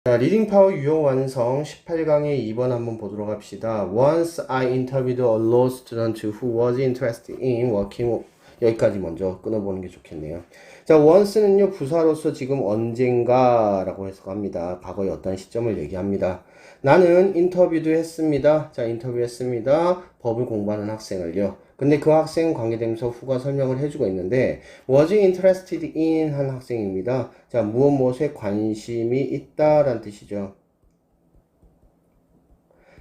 자, 리딩 파워 유효 완성 18강의 2번 한번 보도록 합시다. Once I interviewed a law student who was interested in working. 여기까지 먼저 끊어보는 게 좋겠네요. 자, once는요, 부사로서 지금 언젠가 라고 해석합니다. 과거의 어떤 시점을 얘기합니다. 나는 인터뷰도 했습니다. 자, 인터뷰했습니다. 법을 공부하는 학생을요. 근데 그 학생 관계대명사 후가 설명을 해주고 있는데 was interested in 한 학생입니다. 자, 무엇에 관심이 있다라는 뜻이죠.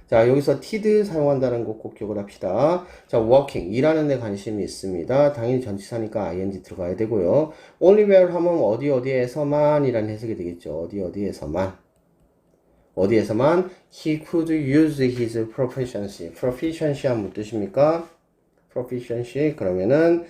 자, 여기서 did 사용한다는 거 꼭 기억을 합시다. 자, working, 일하는 데 관심이 있습니다. 당연히 전치사니까 ing 들어가야 되고요. only where 하면 어디에서만 이라는 해석이 되겠죠. 어디에서만. he could use his proficiency. proficiency 하면 무슨 뜻입니까? proficiency 그러면은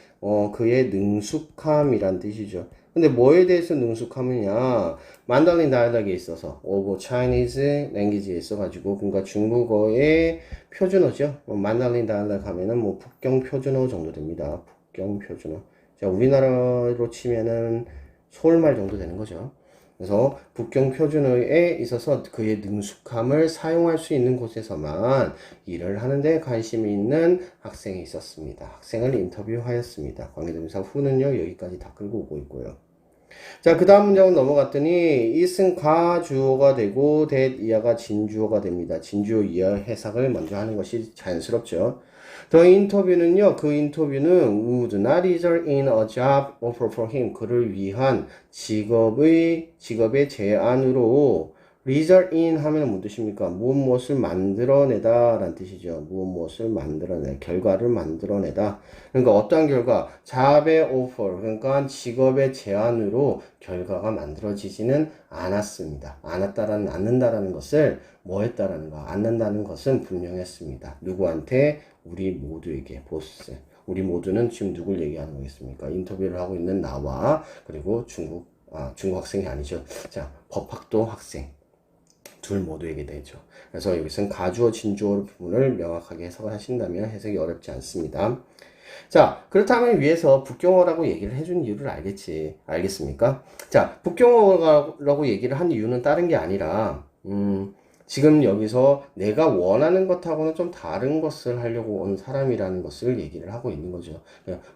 그의 능숙함이란 뜻이죠. 근데 뭐에 대해서 능숙함이냐? 만달린 다이얼락에 있어서 of Chinese language에 있어가지고 그러니까 중국어의 표준어죠. 만달린 다이얼락 하면은 뭐 북경 표준어 정도 됩니다. 북경 표준어. 자, 우리나라로 치면은 서울말 정도 되는 거죠. 그래서 북경 표준어에 있어서 그의 능숙함을 사용할 수 있는 곳에서만 일을 하는데 관심이 있는 학생이 있었습니다. 학생을 인터뷰하였습니다. 관계대명사 후는요, 여기까지 다 끌고 오고 있고요. 자, 그 다음 문장은 넘어갔더니 it은 가주어가 되고 that 이하가 진주어가 됩니다. 진주어 이하 해석을 먼저 하는 것이 자연스럽죠. 더 인터뷰는요, 그 인터뷰는 would not result in a job offer for him. 그를 위한 직업의 제안으로 result in 하면 무슨 뜻입니까? 무엇을 만들어내다 라는 뜻이죠. 무엇을 만들어내, 결과를 만들어내다. 그러니까 어떠한 결과? job의 offer, 그러니까 직업의 제안으로 결과가 만들어지지는 않았습니다. 않는다라는 것을 뭐 했다라는 거, 않는다는 것은 분명했습니다. 누구한테? 우리 모두에게, 보스. 우리 모두는 지금 누굴 얘기하는 거겠습니까? 인터뷰를 하고 있는 나와, 그리고 중국 학생이 아니죠. 자, 법학도 학생. 둘 모두에게 되죠. 그래서 여기서는 가주어, 진주어 부분을 명확하게 해석을 하신다면 해석이 어렵지 않습니다. 자, 그렇다면 위에서 북경어라고 얘기를 해준 이유를 알겠습니까? 자, 북경어라고 얘기를 한 이유는 다른 게 아니라, 지금 여기서 내가 원하는 것하고는 좀 다른 것을 하려고 온 사람이라는 것을 얘기를 하고 있는 거죠.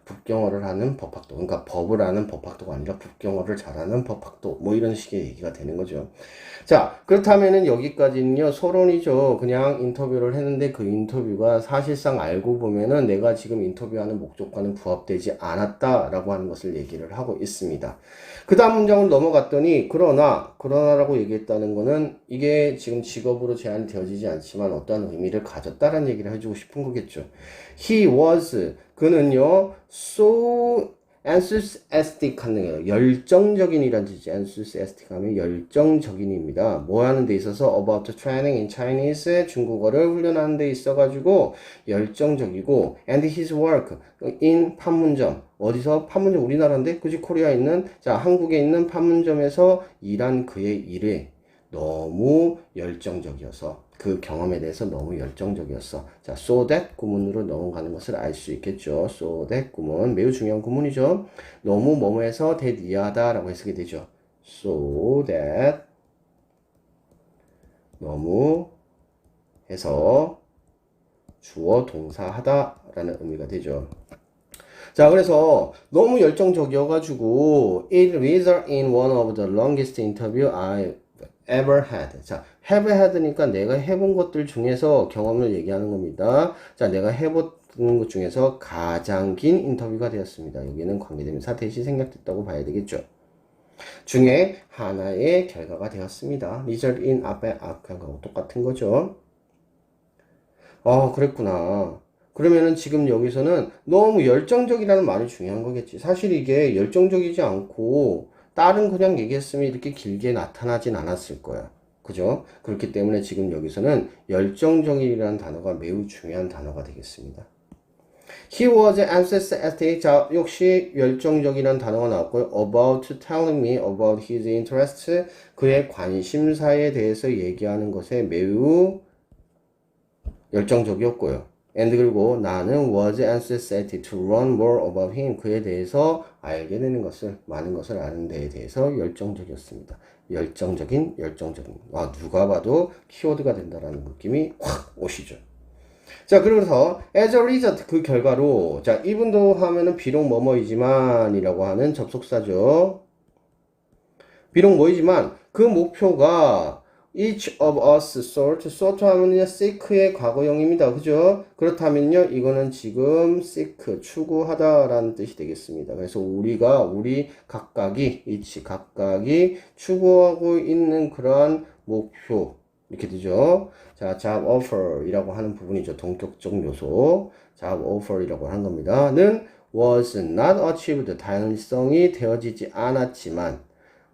북경어를 하는 법학도, 그러니까 법을 하는 법학도가 아니라 북경어를 잘하는 법학도, 뭐 이런 식의 얘기가 되는 거죠. 자, 그렇다면은 여기까지는요, 서론이죠. 그냥 인터뷰를 했는데 그 인터뷰가 사실상 알고 보면은 내가 지금 인터뷰하는 목적과는 부합되지 않았다라고 하는 것을 얘기를 하고 있습니다. 그 다음 문장을 넘어갔더니, 그러나라고 얘기했다는 거는 이게 지금 직업으로 제한이 되어지지 않지만 어떠한 의미를 가졌다라는 얘기를 해주고 싶은 거겠죠. He was, 그는요, so enthusiastic 하는 열정적인이란 뜻이죠. enthusiastic 하면 열정적인입니다. 뭐 하는 데 있어서 about training in Chinese 중국어를 훈련하는 데 있어가지고 열정적이고 and his work in 판문점 어디서 판문점 우리나라인데 그지 코리아에 있는 자 한국에 있는 판문점에서 일한 그의 일에 너무 열정적이어서 그 경험에 대해서 너무 열정적이었어. 자, so that 구문으로 넘어가는 것을 알 수 있겠죠. so that 구문 매우 중요한 구문이죠. 너무 뭐뭐해서 that 이하다라고 해석이 되죠. so that 너무 해서 주어 동사 하다라는 의미가 되죠. 자, 그래서 너무 열정적이어가지고 it resulted in one of the longest interview I ever had. 자, have had니까 내가 해본 것들 중에서 경험을 얘기하는 겁니다. 자, 내가 해본 것 중에서 가장 긴 인터뷰가 되었습니다. 여기는 관계대명사 대시 생략됐다고 봐야 되겠죠. 중에 하나의 결과가 되었습니다. result in 앞에 앞하고 똑같은 거죠. 그랬구나. 그러면은 지금 여기서는 너무 열정적이라는 말이 중요한 거겠지. 사실 이게 열정적이지 않고 다른 그냥 얘기했으면 이렇게 길게 나타나진 않았을 거야. 그죠? 그렇기 때문에 지금 여기서는 열정적이라는 단어가 매우 중요한 단어가 되겠습니다. He was enthusiastic. 자, 역시 열정적이라는 단어가 나왔고요. About telling me about his interests. 그의 관심사에 대해서 얘기하는 것에 매우 열정적이었고요. and 그리고 나는 was enthusiastic to learn more about him. 그에 대해서 알게 되는 것을, 많은 것을 아는 데에 대해서 열정적이었습니다. 열정적인. 누가 봐도 키워드가 된다라는 느낌이 확 오시죠. 자, 그래서 as a result 그 결과로 자, even though 하면은 비록 뭐뭐이지만이라고 하는 접속사죠. 비록 뭐이지만 그 목표가 each of us sought 하면요 seek의 과거형입니다. 그죠? 그렇다면요 이거는 지금 seek 추구하다라는 뜻이 되겠습니다. 그래서 우리 각각이 각각이 추구하고 있는 그러한 목표 이렇게 되죠. 자, job offer이라고 하는 부분이죠. 동격적 요소. job offer이라고 하는 겁니다. 는 was not achieved 달성이 되어지지 않았지만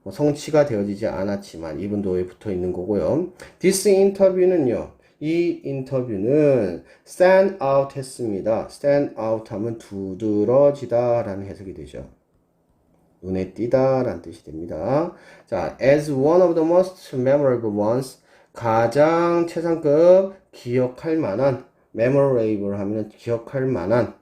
성취가 되어지지 않았지만 이분도에 붙어 있는 거고요. This interview는요. 이 인터뷰는 stand out 했습니다. stand out 하면 두드러지다 라는 해석이 되죠. 눈에 띄다 라는 뜻이 됩니다. 자, as one of the most memorable ones 가장 최상급 기억할 만한 memorable 하면 기억할 만한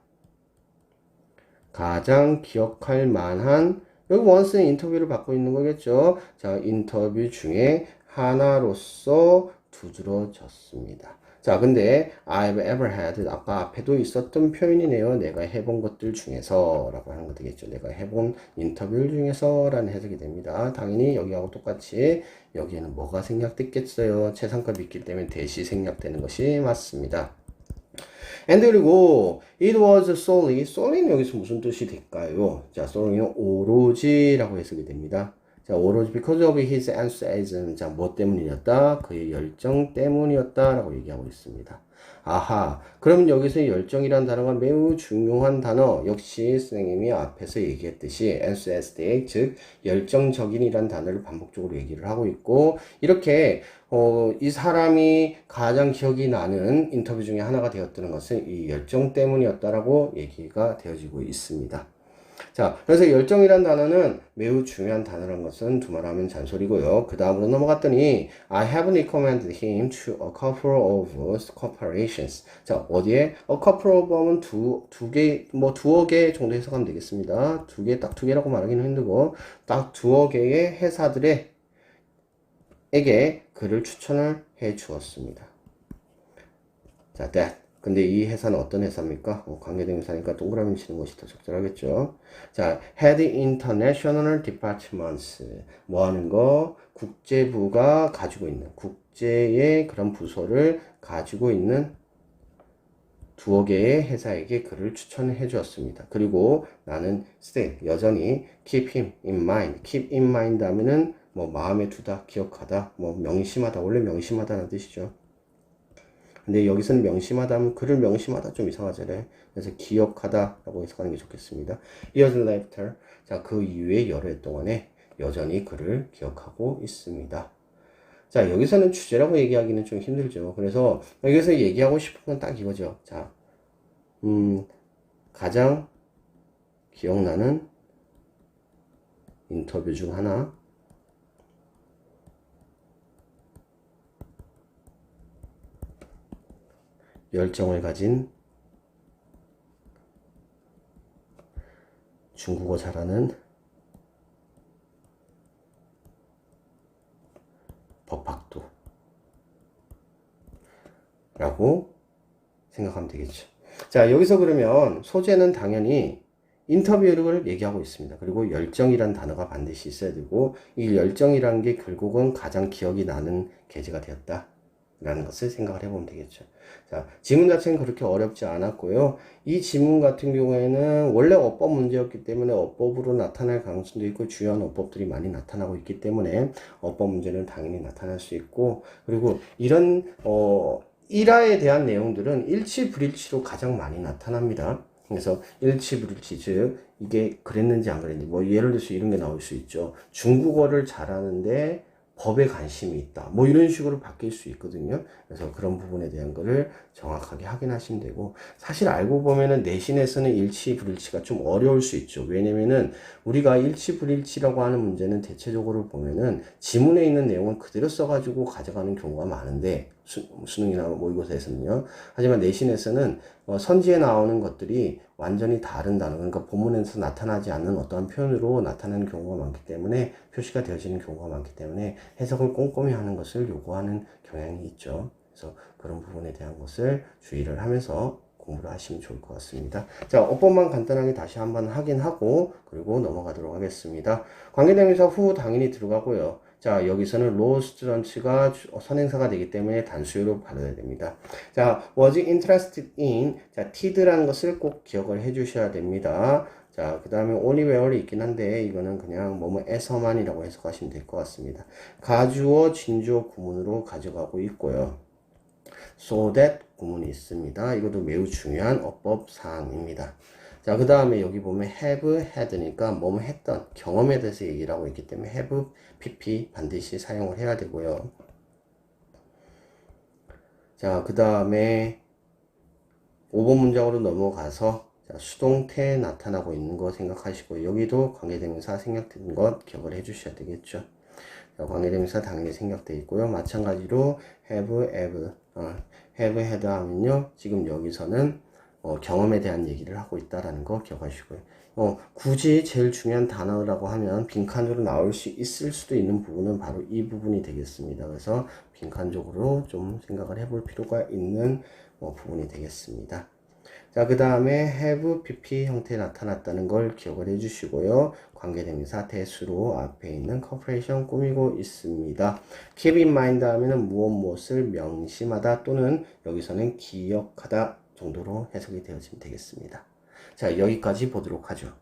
가장 기억할 만한 여기 once는 인터뷰를 받고 있는 거겠죠. 자, 인터뷰 중에 하나로서 두드러졌습니다. 자, 근데 I've ever had 아까 앞에도 있었던 표현이네요. 내가 해본 것들 중에서 라고 하는 거 되겠죠. 내가 해본 인터뷰 중에서 라는 해석이 됩니다. 당연히 여기하고 똑같이 여기에는 뭐가 생략됐겠어요. 최상급이 있기 때문에 대시 생략되는 것이 맞습니다. and 그리고 it was solely는 여기서 무슨 뜻이 될까요? 자, solely는 오로지라고 해석이 됩니다. 자, 오로지 because of his enthusiasm. 자, 뭐 때문이었다? 그의 열정 때문이었다라고 얘기하고 있습니다. 아하, 그럼 여기서 열정이라는 단어가 매우 중요한 단어. 역시 선생님이 앞에서 얘기했듯이 enthusiastic, 즉 열정적인이라는 단어를 반복적으로 얘기를 하고 있고 이렇게 이 사람이 가장 기억이 나는 인터뷰 중에 하나가 되었다는 것은 이 열정 때문이었다라고 얘기가 되어지고 있습니다. 자, 그래서 열정이란 단어는 매우 중요한 단어라는 것은 두말하면 잔소리고요. 그 다음으로 넘어갔더니 I have recommended him to a couple of corporations. 자, 어디에? a couple of 하면 두어 개 정도 해석하면 되겠습니다. 딱 두 개라고 말하기는 힘들고 딱 두어 개의 회사들에게 그를 추천을 해 주었습니다. 자, that. 근데 이 회사는 어떤 회사입니까? 관계대명사니까 동그라미 치는 것이 더 적절하겠죠. 자, had international departments. 뭐 하는 거? 국제부가 가지고 있는, 국제의 그런 부서를 가지고 있는 두어 개의 회사에게 그를 추천해 주었습니다. 그리고 나는 still, 여전히 keep him in mind. keep in mind 하면은 뭐 마음에 두다, 기억하다, 뭐 명심하다. 원래 명심하다는 뜻이죠. 근데 여기서는 명심하다 하면 그를 명심하다 좀 이상하잖아요. 그래서 기억하다라고 해석하는 게 좋겠습니다. Years later, 자, 그 이후에 여러 해 동안에 여전히 그를 기억하고 있습니다. 자, 여기서는 주제라고 얘기하기는 좀 힘들죠. 그래서 여기서 얘기하고 싶은 건 딱 이거죠. 자, 가장 기억나는 인터뷰 중 하나. 열정을 가진 중국어 잘하는 법학도 라고 생각하면 되겠죠. 자, 여기서 그러면 소재는 당연히 인터뷰를 얘기하고 있습니다. 그리고 열정이란 단어가 반드시 있어야 되고 이 열정이라는 게 결국은 가장 기억이 나는 계제가 되었다 라는 것을 생각을 해보면 되겠죠. 자, 지문 자체는 그렇게 어렵지 않았고요. 이 지문 같은 경우에는 원래 어법 문제였기 때문에 어법으로 나타날 가능성도 있고 주요한 어법들이 많이 나타나고 있기 때문에 어법 문제는 당연히 나타날 수 있고 그리고 이런 일화에 대한 내용들은 일치 불일치로 가장 많이 나타납니다. 그래서 일치불일치, 즉 이게 그랬는지 안 그랬는지 뭐 예를 들어서 이런 게 나올 수 있죠. 중국어를 잘하는데 법에 관심이 있다. 뭐 이런 식으로 바뀔 수 있거든요. 그래서 그런 부분에 대한 거를 정확하게 확인하시면 되고 사실 알고 보면은 내신에서는 일치불일치가 좀 어려울 수 있죠. 왜냐면은 우리가 일치불일치라고 하는 문제는 대체적으로 보면은 지문에 있는 내용을 그대로 써가지고 가져가는 경우가 많은데 수능이나 모의고사에서는요. 하지만 내신에서는 선지에 나오는 것들이 완전히 다른 단어, 그러니까 본문에서 나타나지 않는 어떠한 표현으로 나타나는 경우가 많기 때문에, 표시가 되어지는 경우가 많기 때문에 해석을 꼼꼼히 하는 것을 요구하는 경향이 있죠. 그래서 그런 부분에 대한 것을 주의를 하면서 공부를 하시면 좋을 것 같습니다. 자, 어법만 간단하게 다시 한번 확인하고 그리고 넘어가도록 하겠습니다. 관계대명사 후 당연히 들어가고요. 자, 여기서는 law student가 선행사가 되기 때문에 단수요로 받아야 됩니다. 자, was interested in, 자, tid라는 것을 꼭 기억을 해 주셔야 됩니다. 자, 그 다음에 only where이 있긴 한데 이거는 그냥 뭐뭐에서만이라고 해석하시면 될 것 같습니다. 가주어, 진주어 구문으로 가져가고 있고요. so that 구문이 있습니다. 이것도 매우 중요한 어법 사항입니다. 자, 그 다음에 여기 보면 have, had니까 뭐뭐 했던 경험에 대해서 얘기를 하고 있기 때문에 have, pp 반드시 사용을 해야 되고요. 자, 그 다음에 5번 문장으로 넘어가서 자, 수동태 나타나고 있는 거 생각하시고 여기도 관계대명사 생략된 것 기억을 해 주셔야 되겠죠. 자, 관계대명사 당연히 생략되어 있고요. 마찬가지로 have, have, had 하면요. 지금 여기서는 경험에 대한 얘기를 하고 있다라는 거 기억하시고요. 굳이 제일 중요한 단어라고 하면 빈칸으로 나올 수 있을 수도 있는 부분은 바로 이 부분이 되겠습니다. 그래서 빈칸적으로 좀 생각을 해볼 필요가 있는 부분이 되겠습니다. 자, 그 다음에 have, pp 형태에 나타났다는 걸 기억을 해주시고요. 관계대명사 대수로 앞에 있는 corporation 꾸미고 있습니다. keep in mind 하면은 무엇을 명심하다 또는 여기서는 기억하다 정도로 해석이 되어지면 되겠습니다. 자, 여기까지 보도록 하죠.